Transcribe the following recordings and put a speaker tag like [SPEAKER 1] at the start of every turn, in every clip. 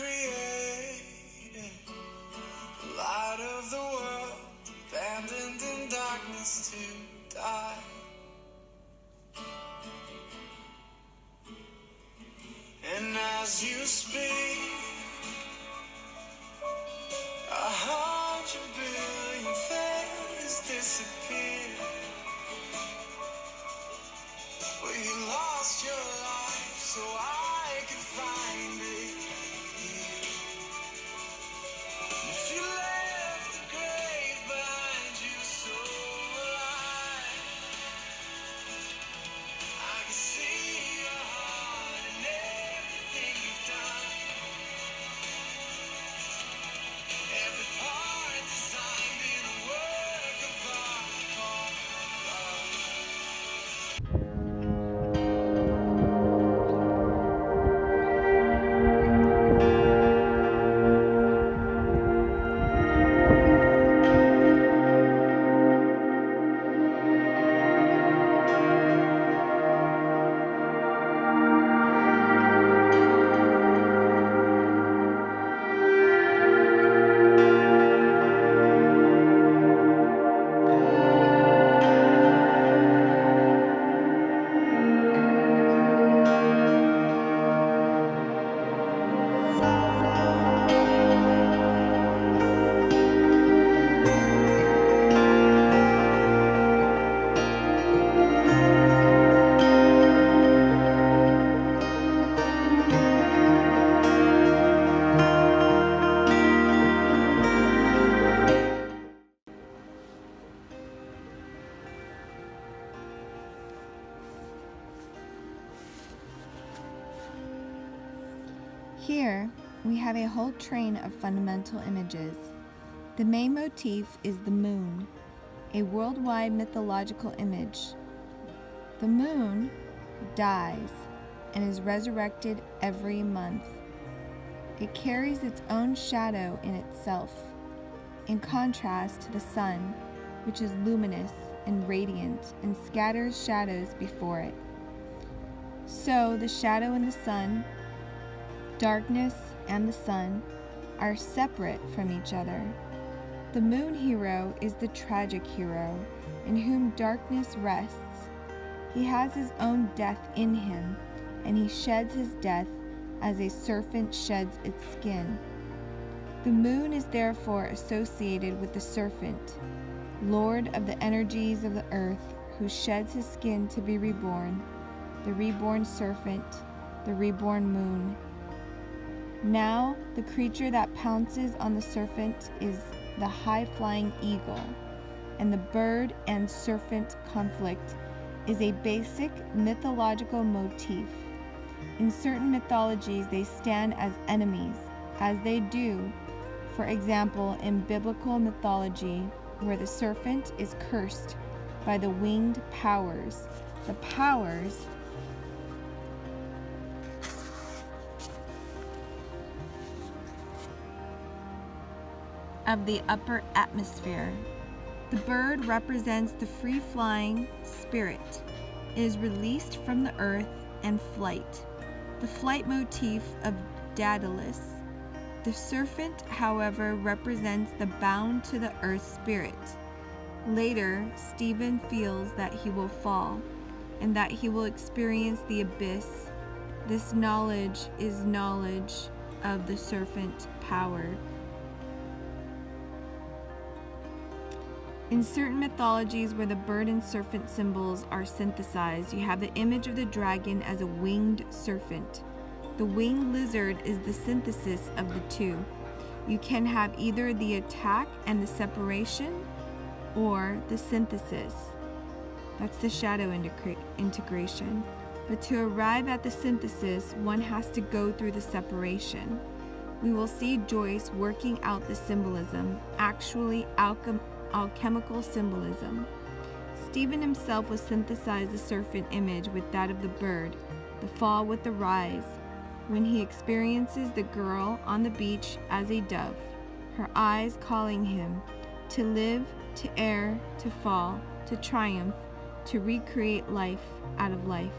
[SPEAKER 1] created, light of the world, abandoned in darkness to die. And as you speak, 100 billion things disappear. Well, you lost your life so I could find it here. If you left the grave behind you so alive, I can see your heart and everything you've done. Every part designed in a work of art called love.
[SPEAKER 2] Here, we have a whole train of fundamental images. The main motif is the moon, a worldwide mythological image. The moon dies and is resurrected every month. It carries its own shadow in itself, in contrast to the sun, which is luminous and radiant and scatters shadows before it. So the shadow and the sun, darkness and the sun, are separate from each other. The moon hero is the tragic hero, in whom darkness rests. He has his own death in him, and he sheds his death as a serpent sheds its skin. The moon is therefore associated with the serpent, lord of the energies of the earth, who sheds his skin to be reborn, the reborn serpent, the reborn moon. Now, the creature that pounces on the serpent is the high-flying eagle, and the bird and serpent conflict is a basic mythological motif. In certain mythologies, they stand as enemies, as they do, for example, in biblical mythology, where the serpent is cursed by the winged powers. The powers of the upper atmosphere. The bird represents the free-flying spirit. It is released from the earth and flight, the flight motif of Daedalus. The serpent, however, represents the bound to the earth spirit. Later, Stephen feels that he will fall and that he will experience the abyss. This knowledge is knowledge of the serpent power. In certain mythologies where the bird and serpent symbols are synthesized, you have the image of the dragon as a winged serpent. The winged lizard is the synthesis of the two. You can have either the attack and the separation, or the synthesis. That's the shadow integration. But to arrive at the synthesis, one has to go through the separation. We will see Joyce working out the symbolism, actually alchemical symbolism. Stephen himself will synthesize the serpent image with that of the bird, the fall with the rise, when he experiences the girl on the beach as a dove, her eyes calling him to live, to err, to fall, to triumph, to recreate life out of life.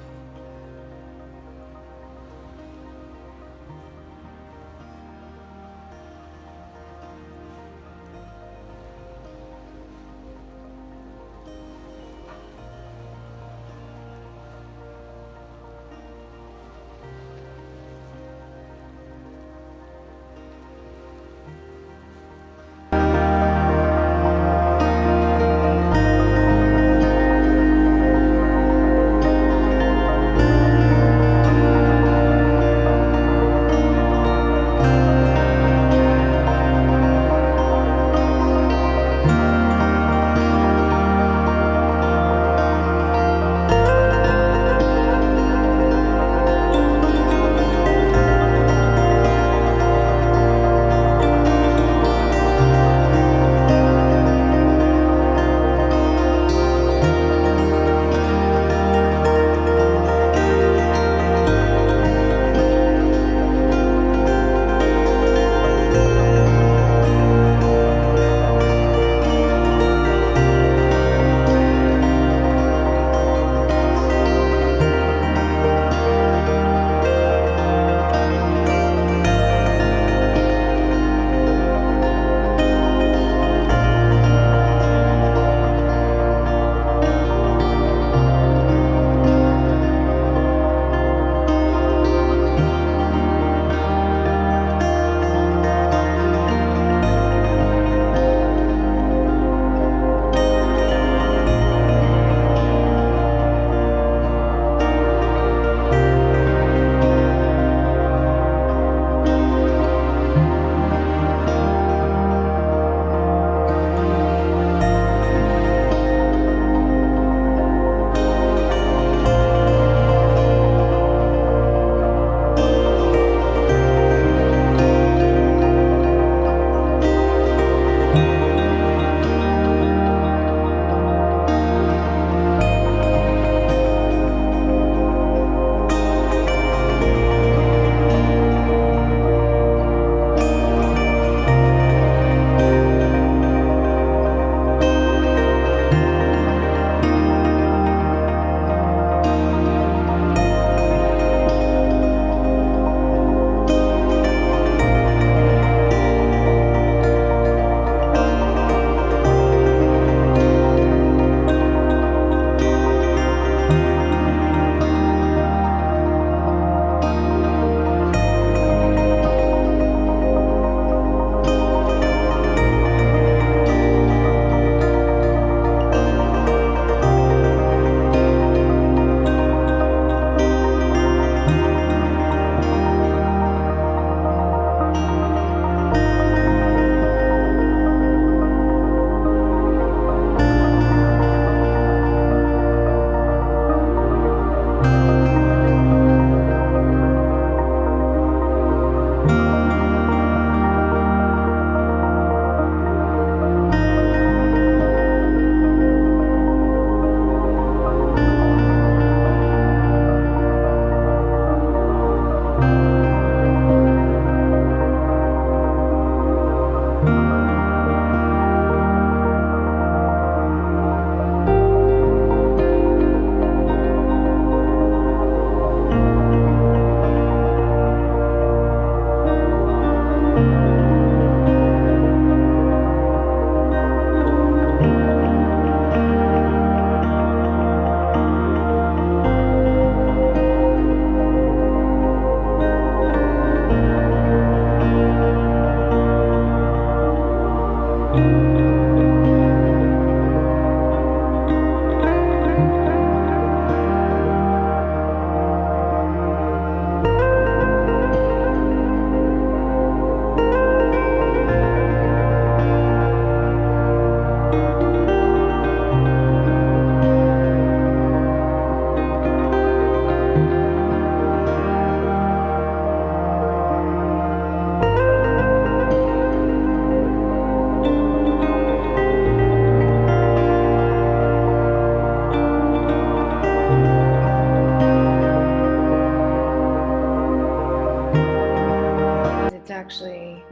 [SPEAKER 2] actually,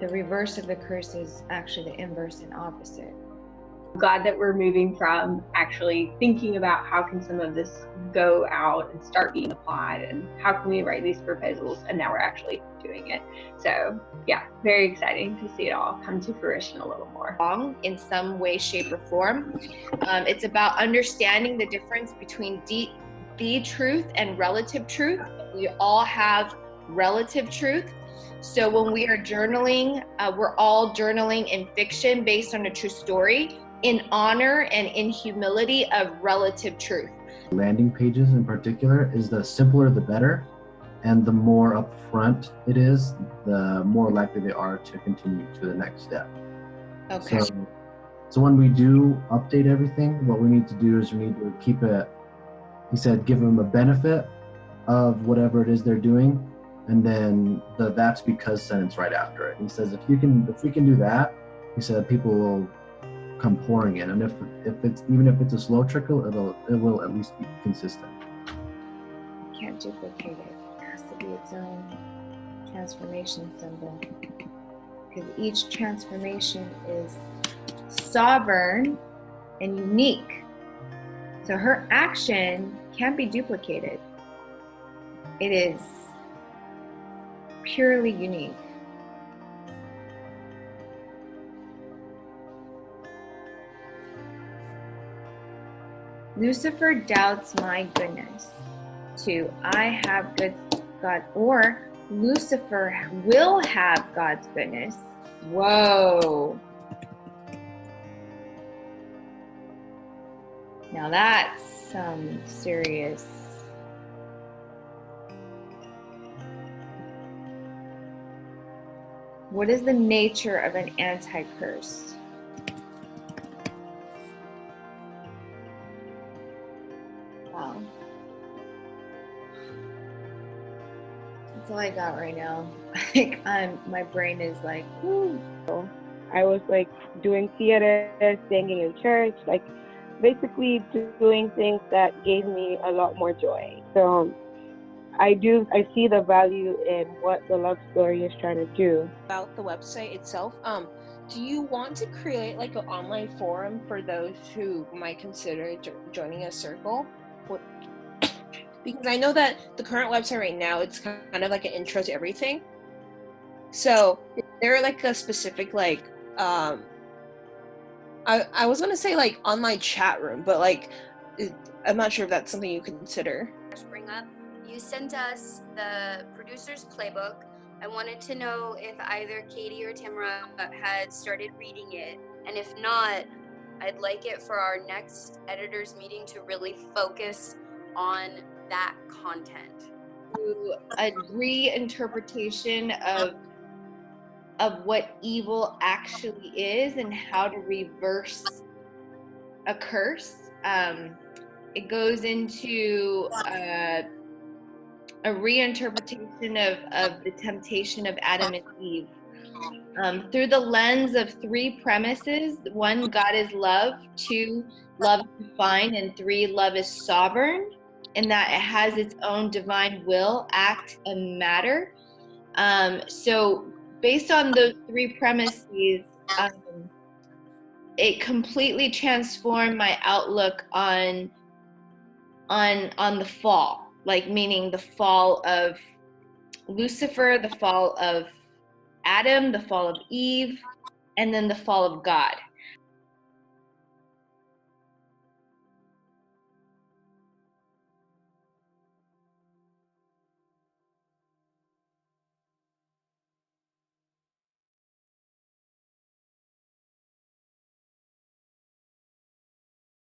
[SPEAKER 2] the reverse of the curse is actually the inverse and opposite.
[SPEAKER 3] Glad that we're moving from actually thinking about how can some of this go out and start being applied, and how can we write these proposals, and now we're actually doing it. So yeah, very exciting to see it all come to fruition a little more.
[SPEAKER 2] In some way, shape, or form. It's about understanding the difference between the truth and relative truth. We all have relative truth. So when we are journaling, we're all journaling in fiction based on a true story, in honor and in humility of relative truth.
[SPEAKER 4] Landing pages in particular, is the simpler the better, and the more upfront it is, the more likely they are to continue to the next step.
[SPEAKER 2] Okay.
[SPEAKER 4] So when we do update everything, what we need to do is we need to keep it, he said, give them a benefit of whatever it is they're doing, and then the "that's because" sentence right after it. He says if we can do that, he said people will come pouring in, and if it's even if it's a slow trickle, it will at least be consistent.
[SPEAKER 2] You can't duplicate it. It has to be its own transformation symbol, because each transformation is sovereign and unique. So her action can't be duplicated. It is purely unique. Lucifer doubts my goodness. 2, I have good God, or Lucifer will have God's goodness. Whoa. Now that's some serious. What is the nature of an anti-curse? Wow. That's all I got right now. I think my brain is like, whoo.
[SPEAKER 5] I was like doing theater, singing in church, like basically doing things that gave me a lot more joy. So I see the value in what the love story is trying to do.
[SPEAKER 6] About the website itself, do you want to create like an online forum for those who might consider joining a circle? Because I know that the current website right now, it's kind of like an intro to everything. So is there like a specific like I was gonna say like online chat room, but like I'm not sure if that's something you consider.
[SPEAKER 7] Bring up, you sent us the producer's playbook. I wanted to know if either Katie or Tamara had started reading it, and if not, I'd like it for our next editors meeting to really focus on that content.
[SPEAKER 2] A reinterpretation of what evil actually is and how to reverse a curse. It goes into a reinterpretation of the temptation of Adam and Eve through the lens of 3 premises. 1, God is love. 2, love is defined. And 3, love is sovereign, in that it has its own divine will, act, and matter. So based on those 3 premises, it completely transformed my outlook on the fall, like meaning the fall of Lucifer, the fall of Adam, the fall of Eve, and then the fall of God.